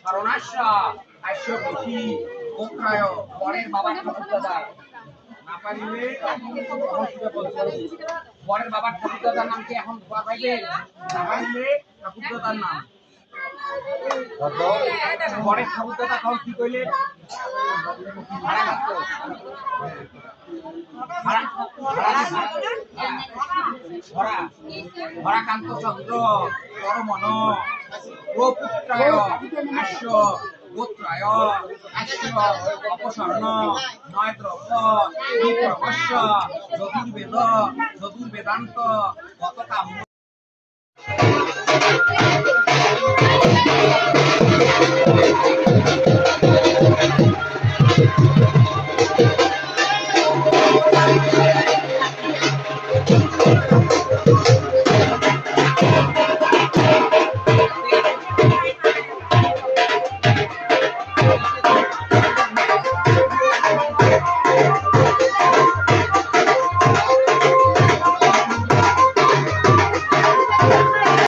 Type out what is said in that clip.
শরণাশ্য আশ্য বেশি গোত্রায় বরের বাবার ঠাকুর দাদা না পারিলে বরের বাবার ঠাকুর দাদার নাম কি এখন ধোয়া পাইবে না পারিলে ঠাকুর দাদার নাম বরের ঠাকুর দাদা কখন কি কইলে হরাকান্ত চন্দ্র পরমন গোপুত্রায় আশ্য গোত্রায় আশ্য অপসর্ণ নয়দ্রব্য বিক্রমস্য চতুর্বেদ চতুর্বেদান্ত কত কাম্য